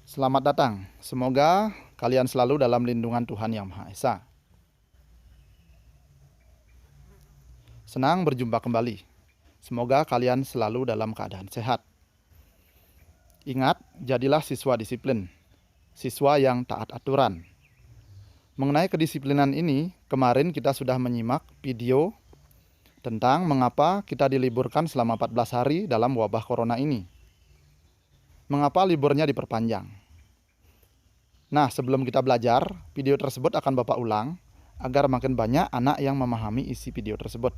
Selamat datang. Semoga kalian selalu dalam lindungan Tuhan Yang Maha Esa. Senang berjumpa kembali. Semoga kalian selalu dalam keadaan sehat. Ingat, jadilah siswa disiplin, siswa yang taat aturan. Mengenai kedisiplinan ini, kemarin kita sudah menyimak video tentang mengapa kita diliburkan selama 14 hari dalam wabah corona ini. Mengapa liburnya diperpanjang? Nah, sebelum kita belajar, video tersebut akan Bapak ulang agar makin banyak anak yang memahami isi video tersebut.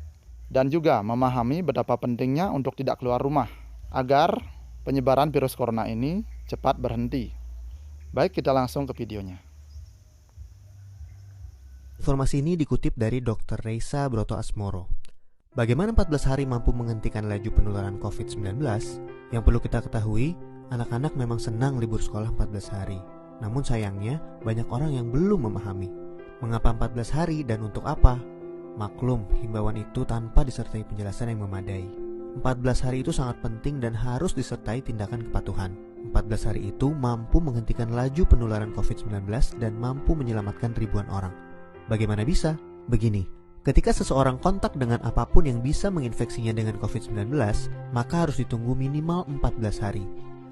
Dan juga memahami betapa pentingnya untuk tidak keluar rumah agar penyebaran virus corona ini cepat berhenti. Baik, kita langsung ke videonya. Informasi ini dikutip dari Dr. Reysa Brotoasmoro. Bagaimana 14 hari mampu menghentikan laju penularan COVID-19? Yang perlu kita ketahui, anak-anak memang senang libur sekolah 14 hari. Namun sayangnya, banyak orang yang belum memahami. Mengapa 14 hari dan untuk apa? Maklum, himbauan itu tanpa disertai penjelasan yang memadai. 14 hari itu sangat penting dan harus disertai tindakan kepatuhan. 14 hari itu mampu menghentikan laju penularan COVID-19 dan mampu menyelamatkan ribuan orang. Bagaimana bisa? Begini, ketika seseorang kontak dengan apapun yang bisa menginfeksinya dengan COVID-19, maka harus ditunggu minimal 14 hari.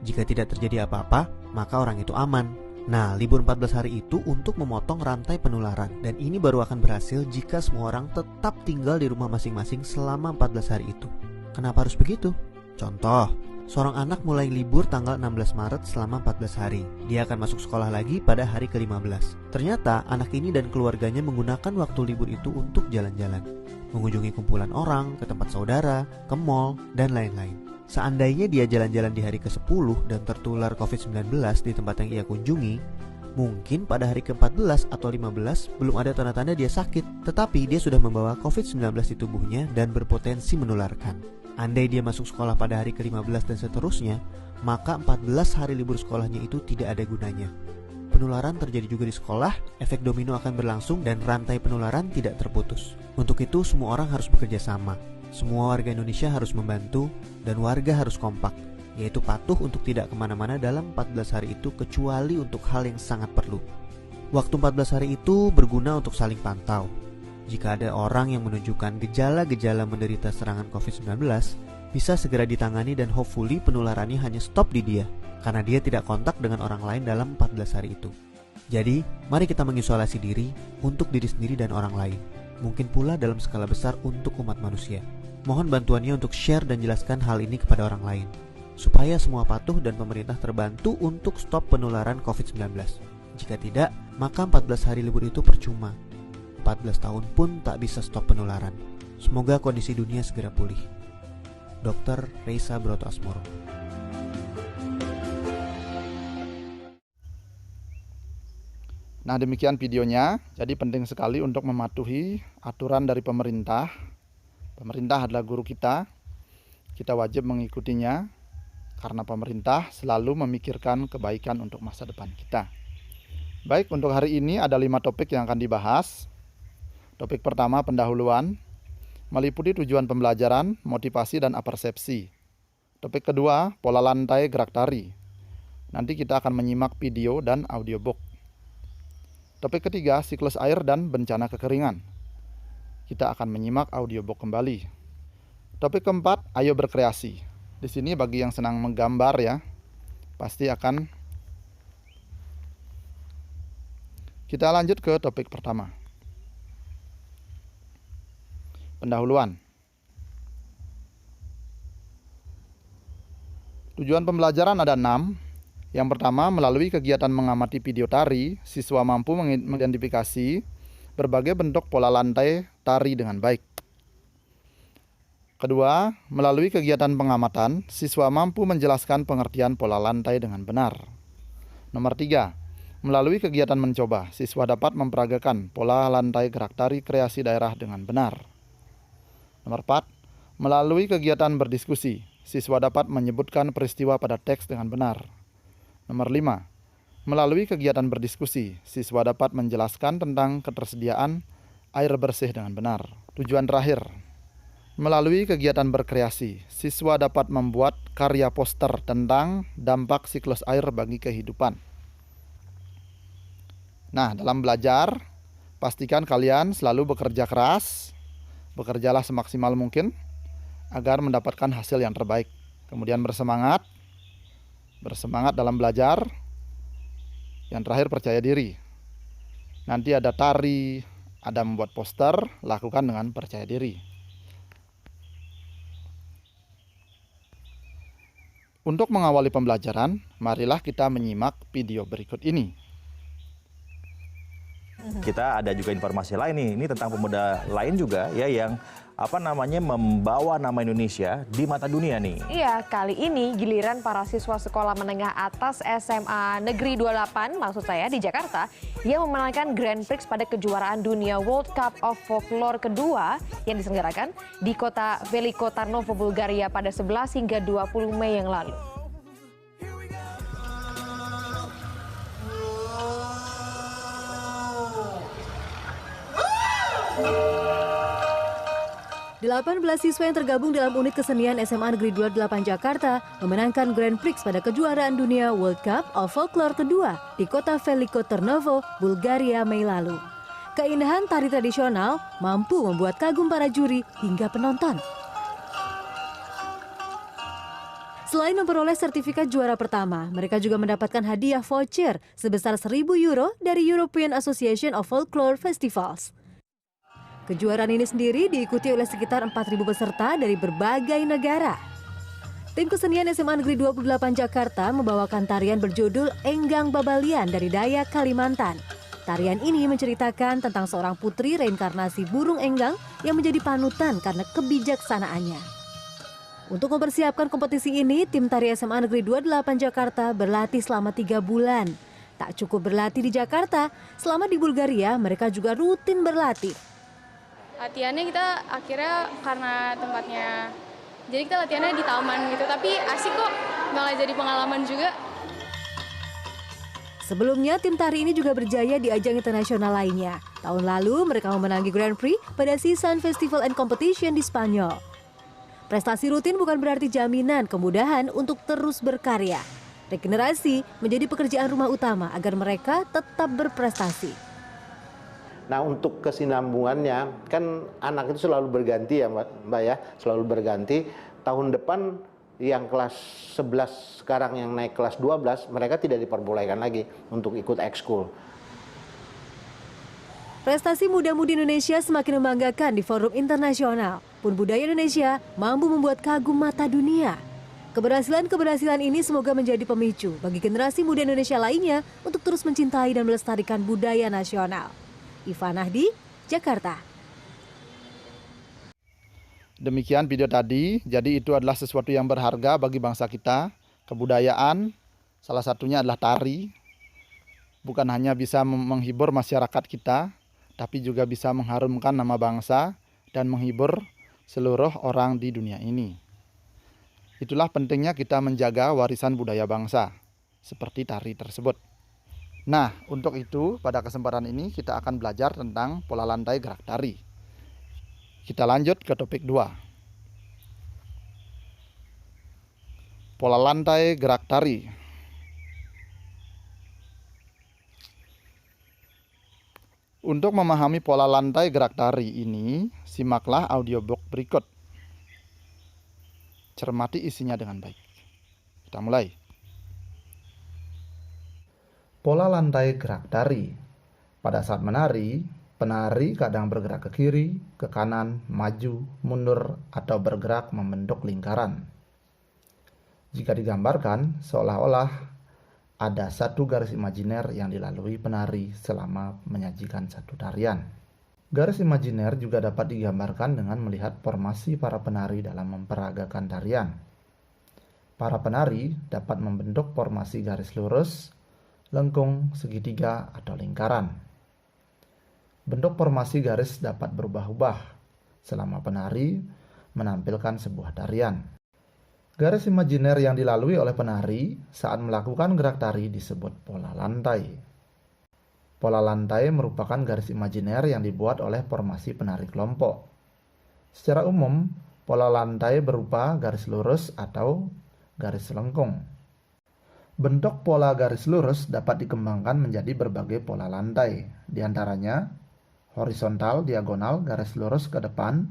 Jika tidak terjadi apa-apa, maka orang itu aman. Nah, libur 14 hari itu untuk memotong rantai penularan, dan ini baru akan berhasil jika semua orang tetap tinggal di rumah masing-masing selama 14 hari itu. Kenapa harus begitu? Contoh, seorang anak mulai libur tanggal 16 Maret selama 14 hari. Dia akan masuk sekolah lagi pada hari ke-15. Ternyata anak ini dan keluarganya menggunakan waktu libur itu untuk jalan-jalan, mengunjungi kumpulan orang, ke tempat saudara, ke mall, dan lain-lain. Seandainya dia jalan-jalan di hari ke-10 dan tertular COVID-19 di tempat yang ia kunjungi, mungkin pada hari ke-14 atau 15 belum ada tanda-tanda dia sakit, tetapi dia sudah membawa COVID-19 di tubuhnya dan berpotensi menularkan. Andai dia masuk sekolah pada hari ke-15 dan seterusnya, maka 14 hari libur sekolahnya itu tidak ada gunanya. Penularan terjadi juga di sekolah, efek domino akan berlangsung dan rantai penularan tidak terputus. Untuk itu semua orang harus bekerja sama. Semua warga Indonesia harus membantu dan warga harus kompak, yaitu patuh untuk tidak kemana-mana dalam 14 hari itu kecuali untuk hal yang sangat perlu. Waktu 14 hari itu berguna untuk saling pantau. Jika ada orang yang menunjukkan gejala-gejala menderita serangan COVID-19, bisa segera ditangani dan hopefully penularannya hanya stop di dia, karena dia tidak kontak dengan orang lain dalam 14 hari itu. Jadi, mari kita mengisolasi diri untuk diri sendiri dan orang lain. Mungkin pula dalam skala besar untuk umat manusia. Mohon bantuannya untuk share dan jelaskan hal ini kepada orang lain, supaya semua patuh dan pemerintah terbantu untuk stop penularan COVID-19. Jika tidak, maka 14 hari libur itu percuma. 14 tahun pun tak bisa stop penularan. Semoga kondisi dunia segera pulih. Dr. Reysa Brotoasmoro. Nah, demikian videonya. Jadi penting sekali untuk mematuhi aturan dari pemerintah. Pemerintah adalah guru kita. Kita wajib mengikutinya karena pemerintah selalu memikirkan kebaikan untuk masa depan kita. Baik, untuk hari ini ada 5 topik yang akan dibahas. Topik pertama, pendahuluan, meliputi tujuan pembelajaran, motivasi, dan apersepsi. Topik kedua, pola lantai gerak tari. Nanti kita akan menyimak video dan audiobook. Topik ketiga, siklus air dan bencana kekeringan. Kita akan menyimak audiobook kembali. Topik keempat, ayo berkreasi. Di sini bagi yang senang menggambar ya, pasti akan. Kita lanjut ke topik pertama. Pendahuluan. Tujuan pembelajaran ada 6. Yang pertama, melalui kegiatan mengamati video tari, siswa mampu mengidentifikasi berbagai bentuk pola lantai tari dengan baik. Kedua, melalui kegiatan pengamatan, siswa mampu menjelaskan pengertian pola lantai dengan benar. Nomor 3, melalui kegiatan mencoba, siswa dapat memperagakan pola lantai gerak tari kreasi daerah dengan benar. Nomor 4, melalui kegiatan berdiskusi, siswa dapat menyebutkan peristiwa pada teks dengan benar. Nomor 5, melalui kegiatan berdiskusi, siswa dapat menjelaskan tentang ketersediaan air bersih dengan benar. Tujuan terakhir, melalui kegiatan berkreasi, siswa dapat membuat karya poster tentang dampak siklus air bagi kehidupan. Nah, dalam belajar, pastikan kalian selalu bekerja keras, bekerjalah semaksimal mungkin agar mendapatkan hasil yang terbaik. Kemudian bersemangat dalam belajar. Yang terakhir, percaya diri. Nanti ada tari, ada membuat poster, lakukan dengan percaya diri. Untuk mengawali pembelajaran, marilah kita menyimak video berikut ini. Kita ada juga informasi lain nih, ini tentang pemuda lain juga ya yang membawa nama Indonesia di mata dunia nih. Iya, kali ini giliran para siswa sekolah menengah atas SMA Negeri 28, maksud saya di Jakarta, yang memenangkan Grand Prix pada kejuaraan dunia World Cup of Folklore kedua yang diselenggarakan di kota Veliko Tarnovo, Bulgaria pada 11 hingga 20 Mei yang lalu. Delapan belas siswa yang tergabung dalam unit kesenian SMA Negeri 28 Jakarta memenangkan Grand Prix pada kejuaraan dunia World Cup of Folklore kedua di kota Veliko Tarnovo, Bulgaria Mei lalu. Keindahan tari tradisional mampu membuat kagum para juri hingga penonton. Selain memperoleh sertifikat juara pertama, mereka juga mendapatkan hadiah voucher sebesar 1.000 euro dari European Association of Folklore Festivals. Kejuaraan ini sendiri diikuti oleh sekitar 4.000 peserta dari berbagai negara. Tim kesenian SMA Negeri 28 Jakarta membawakan tarian berjudul Enggang Babalian dari Dayak, Kalimantan. Tarian ini menceritakan tentang seorang putri reinkarnasi burung enggang yang menjadi panutan karena kebijaksanaannya. Untuk mempersiapkan kompetisi ini, tim tari SMA Negeri 28 Jakarta berlatih selama 3 bulan. Tak cukup berlatih di Jakarta, selama di Bulgaria mereka juga rutin berlatih. Latihannya kita akhirnya karena tempatnya, jadi kita latihannya di taman gitu, tapi asik kok, malah jadi pengalaman juga. Sebelumnya tim tari ini juga berjaya di ajang internasional lainnya. Tahun lalu mereka memenangi Grand Prix pada Sisan Festival and Competition di Spanyol. Prestasi rutin bukan berarti jaminan kemudahan untuk terus berkarya. Regenerasi menjadi pekerjaan rumah utama agar mereka tetap berprestasi. Nah, untuk kesinambungannya, kan anak itu selalu berganti ya Mbak ya, selalu berganti. Tahun depan yang kelas 11 sekarang yang naik kelas 12, mereka tidak diperbolehkan lagi untuk ikut ekskul. Prestasi muda-mudi Indonesia semakin membanggakan di forum internasional. Pun budaya Indonesia mampu membuat kagum mata dunia. Keberhasilan ini semoga menjadi pemicu bagi generasi muda Indonesia lainnya untuk terus mencintai dan melestarikan budaya nasional. Iva Nahdi, Jakarta. Demikian video tadi, jadi itu adalah sesuatu yang berharga bagi bangsa kita. Kebudayaan, salah satunya adalah tari. Bukan hanya bisa menghibur masyarakat kita, tapi juga bisa mengharumkan nama bangsa dan menghibur seluruh orang di dunia ini. Itulah pentingnya kita menjaga warisan budaya bangsa, seperti tari tersebut. Nah, untuk itu pada kesempatan ini kita akan belajar tentang pola lantai gerak tari. Kita lanjut ke topik 2. Pola lantai gerak tari. Untuk memahami pola lantai gerak tari ini, simaklah audiobook berikut. Cermati isinya dengan baik. Kita mulai. Pola lantai gerak tari. Pada saat menari, penari kadang bergerak ke kiri, ke kanan, maju, mundur, atau bergerak membentuk lingkaran. Jika digambarkan, seolah-olah ada satu garis imajiner yang dilalui penari selama menyajikan satu tarian. Garis imajiner juga dapat digambarkan dengan melihat formasi para penari dalam memperagakan tarian. Para penari dapat membentuk formasi garis lurus, lengkung, segitiga, atau lingkaran. Bentuk formasi garis dapat berubah-ubah selama penari menampilkan sebuah tarian. Garis imajiner yang dilalui oleh penari saat melakukan gerak tari disebut pola lantai. Pola lantai merupakan garis imajiner yang dibuat oleh formasi penari kelompok. Secara umum, pola lantai berupa garis lurus atau garis lengkung. Bentuk pola garis lurus dapat dikembangkan menjadi berbagai pola lantai, di antaranya horizontal, diagonal, garis lurus ke depan,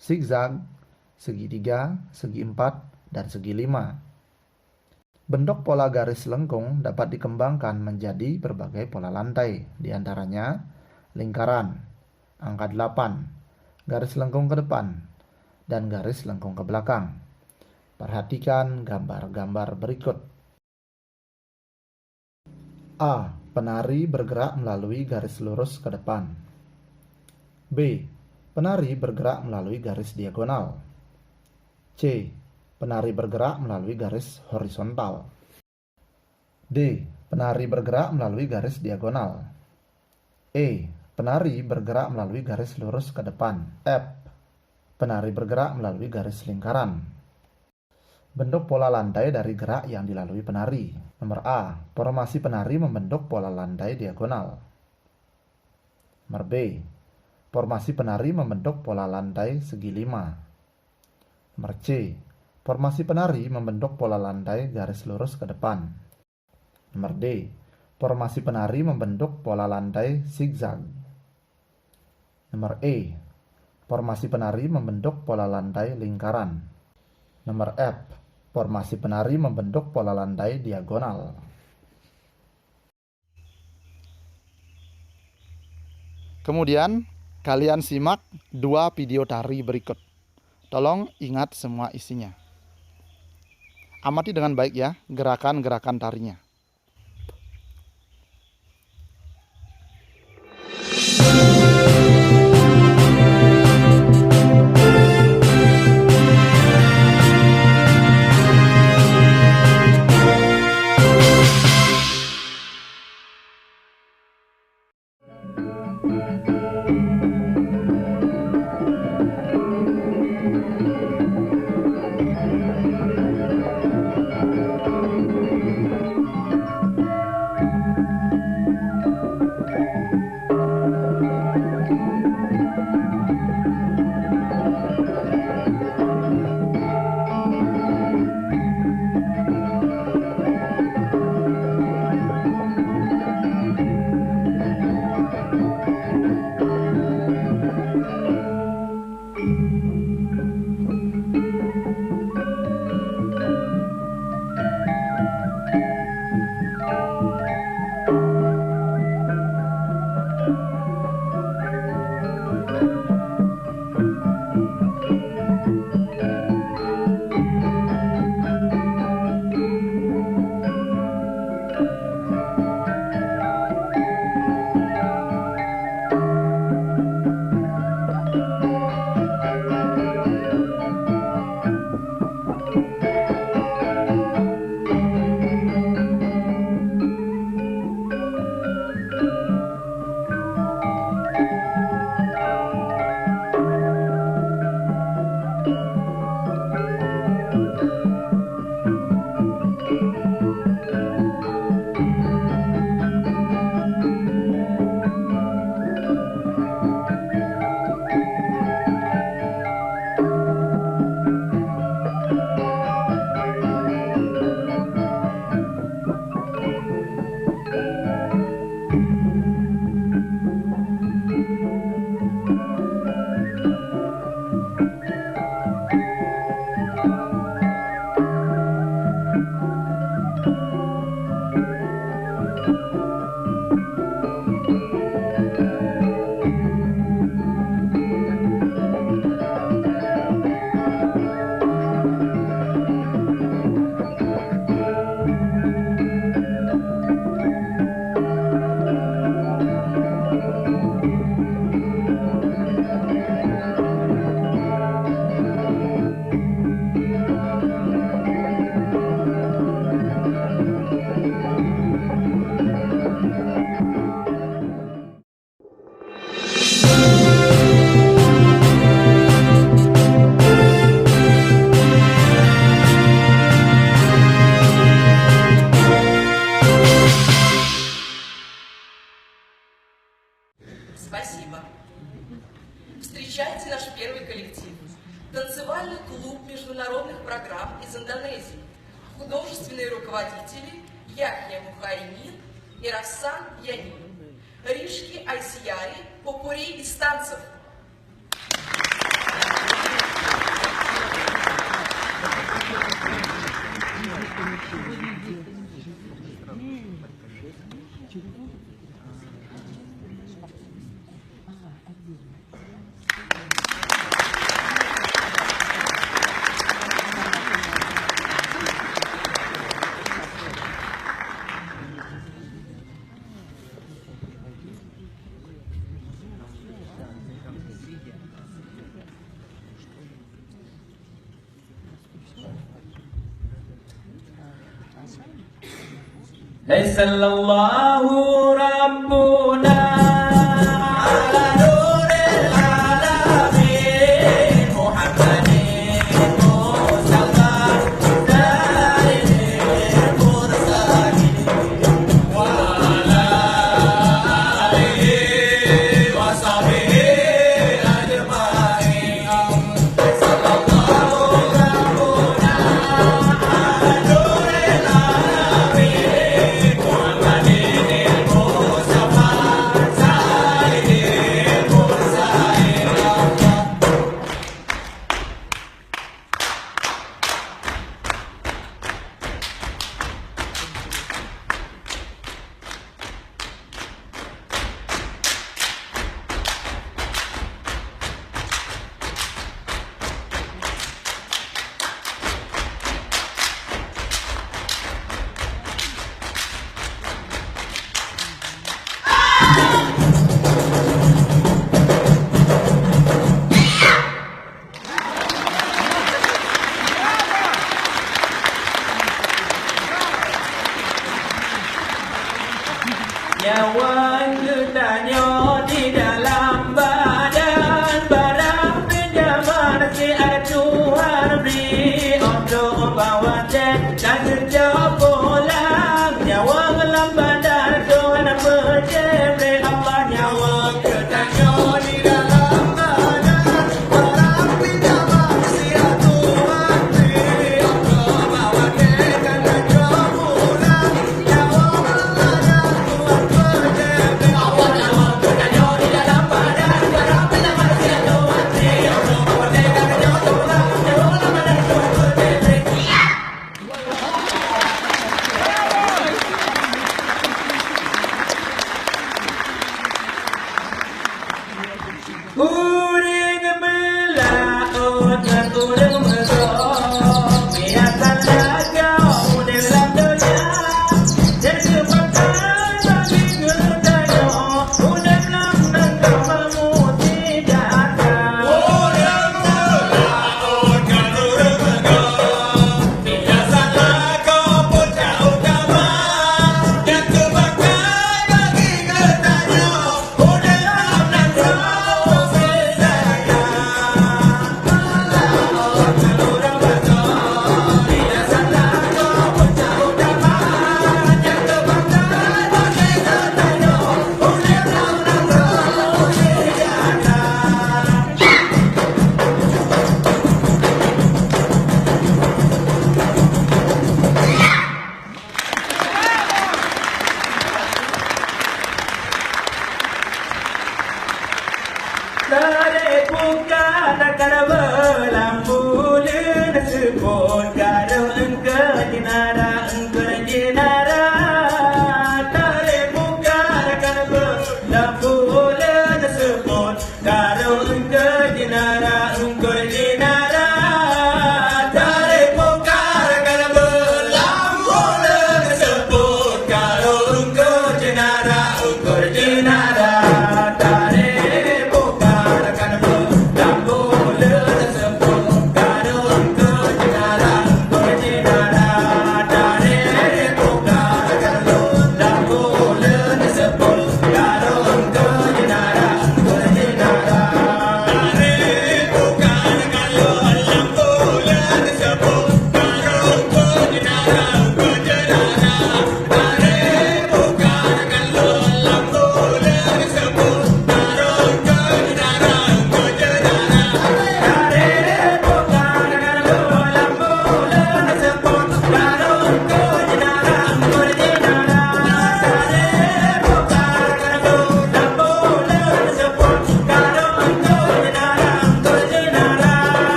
zigzag, segitiga, segi empat, dan segi lima. Bentuk pola garis lengkung dapat dikembangkan menjadi berbagai pola lantai, di antaranya lingkaran, angka 8, garis lengkung ke depan, dan garis lengkung ke belakang. Perhatikan gambar-gambar berikut. A. Penari bergerak melalui garis lurus ke depan. B. Penari bergerak melalui garis diagonal. C. Penari bergerak melalui garis horizontal. D. Penari bergerak melalui garis diagonal. E. Penari bergerak melalui garis lurus ke depan. F. Penari bergerak melalui garis lingkaran. Bentuk pola lantai dari gerak yang dilalui penari. Nomor A. Formasi penari membentuk pola lantai diagonal. Nomor B. Formasi penari membentuk pola lantai segi 5. Nomor C. Formasi penari membentuk pola lantai garis lurus ke depan. Nomor D. Formasi penari membentuk pola lantai zigzag. Nomor E. Formasi penari membentuk pola lantai lingkaran. Nomor F. Formasi penari membentuk pola lantai diagonal. Kemudian, kalian simak 2 video tari berikut. Tolong ingat semua isinya. Amati dengan baik ya, gerakan-gerakan tarinya. Спасибо. Встречайте наш первый коллектив. Танцевальный клуб международных программ из Индонезии. художественные руководители Яхья Бухаринин и Рассан Янин, Ришки Айсияри, Попури Истанцев. ليس الله ربنا على نور العالمين محمد مصطفى سيد المرسلين وعلى آله وصحبه أجمعين ليس الله ربنا على نور العالمين Nyawa getahnya di dalam badan, barang pinjaman si ada Tuhan beri untuk bawa cek dan sejauh pulang. Nyawa dalam badan Tuhan berjebri Allah. Nyawa getahnya di dalam badan, barang pinjaman si ada Tuhan beri untuk bawa cek dan sejauh pulang. Nyawa dalam badan uring belah otak uring megong biarkan lagau dalam dunia dan kepakai bagi ngertanya udah lam nangkau memuti data uring belah otak uring megong biarkan lagau putra utama dan kepakai bagi ngertanya udah lam nangkau Tarik bukan akan berlambulan sebut kado engkau jenara engkau jenara. Tarik bukan akan berlambulan sebut kado engkau jenara engkau jenara. Tarik bukan akan berlambulan sebut kado engkau jenara engkau jenara. Tarik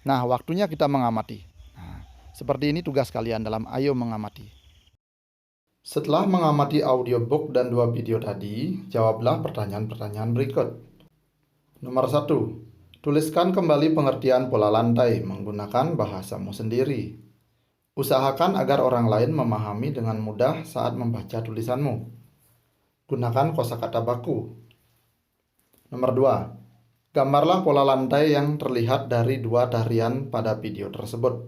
Nah, waktunya kita mengamati. Nah, seperti ini tugas kalian dalam Ayo Mengamati. Setelah mengamati audiobook dan 2 video tadi, jawablah pertanyaan-pertanyaan berikut. Nomor 1. Tuliskan kembali pengertian pola lantai menggunakan bahasamu sendiri. Usahakan agar orang lain memahami dengan mudah saat membaca tulisanmu. Gunakan kosakata baku. Nomor 2. Gambarlah pola lantai yang terlihat dari 2 tarian pada video tersebut.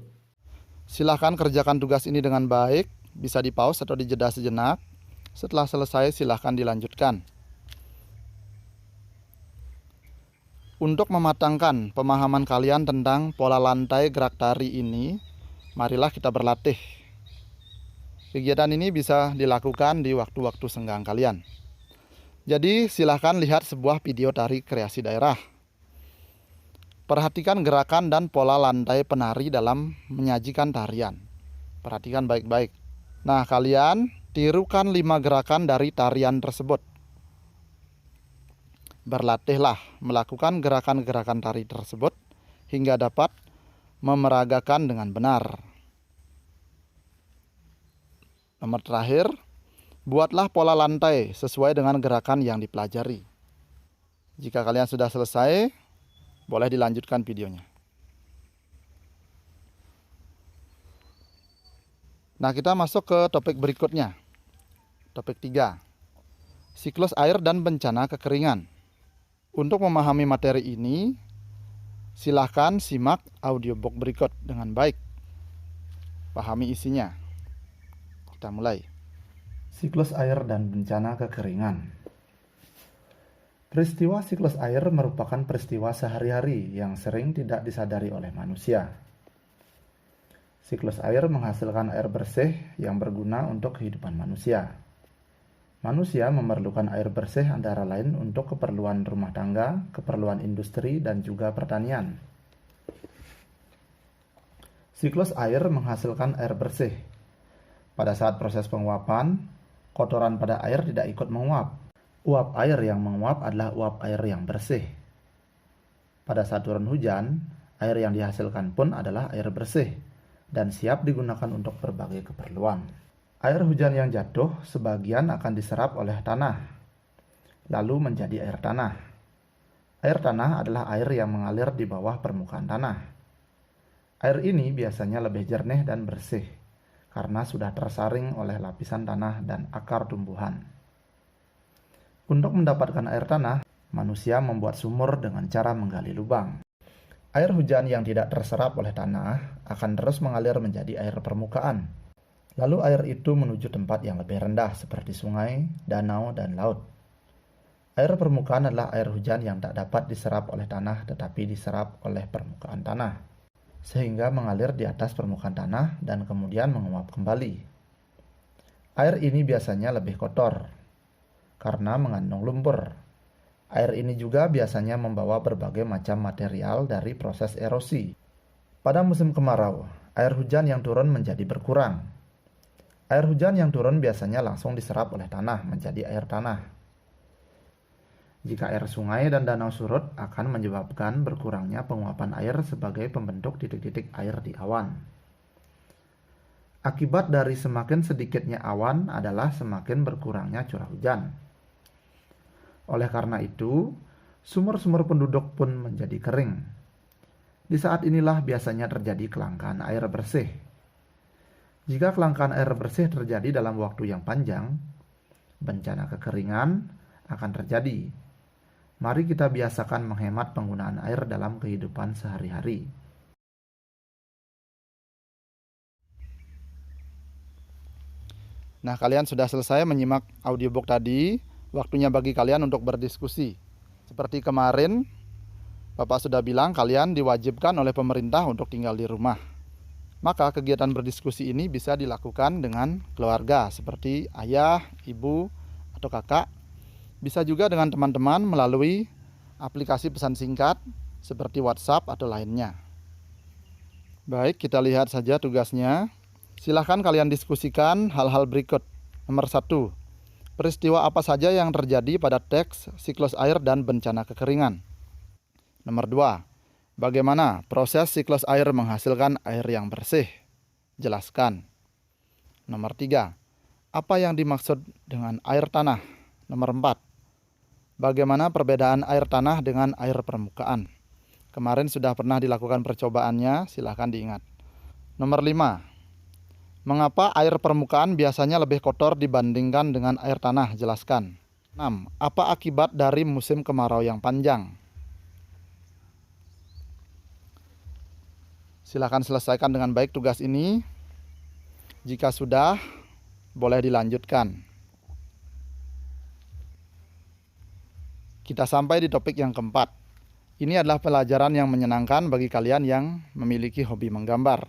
Silahkan kerjakan tugas ini dengan baik, bisa di-pause atau dijeda sejenak. Setelah selesai silahkan dilanjutkan. Untuk mematangkan pemahaman kalian tentang pola lantai gerak tari ini, marilah kita berlatih. Kegiatan ini bisa dilakukan di waktu-waktu senggang kalian. Jadi silahkan lihat sebuah video tari kreasi daerah. Perhatikan gerakan dan pola lantai penari dalam menyajikan tarian. Perhatikan baik-baik. Nah, kalian tirukan 5 gerakan dari tarian tersebut. Berlatihlah melakukan gerakan-gerakan tari tersebut hingga dapat memeragakan dengan benar. Nomor terakhir, buatlah pola lantai sesuai dengan gerakan yang dipelajari. Jika kalian sudah selesai, boleh dilanjutkan videonya. Nah, kita masuk ke topik berikutnya. Topik 3. Siklus air dan bencana kekeringan. Untuk memahami materi ini, silahkan simak audiobook berikut dengan baik. Pahami isinya. Kita mulai. Siklus air dan bencana kekeringan. Peristiwa siklus air merupakan peristiwa sehari-hari yang sering tidak disadari oleh manusia. Siklus air menghasilkan air bersih yang berguna untuk kehidupan manusia. Manusia memerlukan air bersih antara lain untuk keperluan rumah tangga, keperluan industri, dan juga pertanian. Siklus air menghasilkan air bersih. Pada saat proses penguapan, kotoran pada air tidak ikut menguap. Uap air yang menguap adalah uap air yang bersih. Pada saat turun hujan, air yang dihasilkan pun adalah air bersih dan siap digunakan untuk berbagai keperluan. Air hujan yang jatuh sebagian akan diserap oleh tanah, lalu menjadi air tanah. Air tanah adalah air yang mengalir di bawah permukaan tanah. Air ini biasanya lebih jernih dan bersih karena sudah tersaring oleh lapisan tanah dan akar tumbuhan. Untuk mendapatkan air tanah, manusia membuat sumur dengan cara menggali lubang. Air hujan yang tidak terserap oleh tanah akan terus mengalir menjadi air permukaan. Lalu air itu menuju tempat yang lebih rendah seperti sungai, danau, dan laut. Air permukaan adalah air hujan yang tak dapat diserap oleh tanah tetapi diserap oleh permukaan tanah, sehingga mengalir di atas permukaan tanah dan kemudian menguap kembali. Air ini biasanya lebih kotor karena mengandung lumpur. Air ini juga biasanya membawa berbagai macam material dari proses erosi. Pada musim kemarau, air hujan yang turun menjadi berkurang. Air hujan yang turun biasanya langsung diserap oleh tanah menjadi air tanah. Jika air sungai dan danau surut akan menyebabkan berkurangnya penguapan air sebagai pembentuk titik-titik air di awan. Akibat dari semakin sedikitnya awan adalah semakin berkurangnya curah hujan. Oleh karena itu, sumur-sumur penduduk pun menjadi kering. Di saat inilah biasanya terjadi kelangkaan air bersih. Jika kelangkaan air bersih terjadi dalam waktu yang panjang, bencana kekeringan akan terjadi. Mari kita biasakan menghemat penggunaan air dalam kehidupan sehari-hari. Nah, kalian sudah selesai menyimak audiobook tadi. Waktunya bagi kalian untuk berdiskusi. Seperti kemarin, Bapak sudah bilang kalian diwajibkan oleh pemerintah untuk tinggal di rumah. Maka kegiatan berdiskusi ini bisa dilakukan dengan keluarga seperti ayah, ibu, atau kakak. Bisa juga dengan teman-teman melalui aplikasi pesan singkat seperti WhatsApp atau lainnya. Baik, kita lihat saja tugasnya. Silahkan kalian diskusikan hal-hal berikut. Nomor 1. Peristiwa apa saja yang terjadi pada teks siklus air dan bencana kekeringan? Nomor 2. Bagaimana proses siklus air menghasilkan air yang bersih? Jelaskan. Nomor 3. Apa yang dimaksud dengan air tanah? Nomor 4. Bagaimana perbedaan air tanah dengan air permukaan? Kemarin sudah pernah dilakukan percobaannya, silahkan diingat. Nomor 5. Mengapa air permukaan biasanya lebih kotor dibandingkan dengan air tanah? Jelaskan. 6. Apa akibat dari musim kemarau yang panjang? Silakan selesaikan dengan baik tugas ini. Jika sudah, boleh dilanjutkan. Kita sampai di topik yang keempat. Ini adalah pelajaran yang menyenangkan bagi kalian yang memiliki hobi menggambar.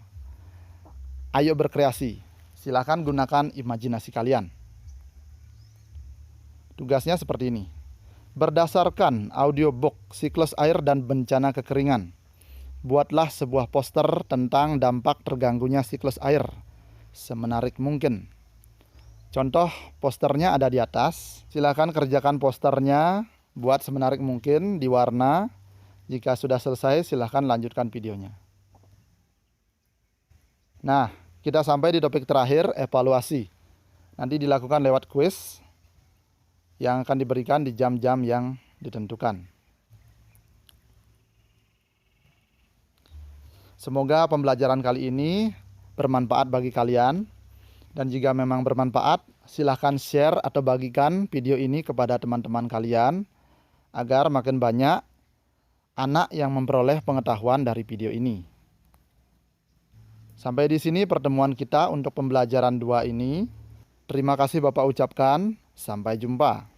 Ayo berkreasi. Silakan gunakan imajinasi kalian. Tugasnya seperti ini. Berdasarkan audiobook Siklus Air dan Bencana Kekeringan, buatlah sebuah poster tentang dampak terganggunya siklus air semenarik mungkin. Contoh posternya ada di atas. Silakan kerjakan posternya, buat semenarik mungkin, diwarna. Jika sudah selesai, silakan lanjutkan videonya. Nah, kita sampai di topik terakhir, evaluasi. Nanti dilakukan lewat kuis yang akan diberikan di jam-jam yang ditentukan. Semoga pembelajaran kali ini bermanfaat bagi kalian. Dan jika memang bermanfaat, silahkan share atau bagikan video ini kepada teman-teman kalian agar makin banyak anak yang memperoleh pengetahuan dari video ini. Sampai di sini pertemuan kita untuk pembelajaran 2 ini. Terima kasih Bapak ucapkan. Sampai jumpa.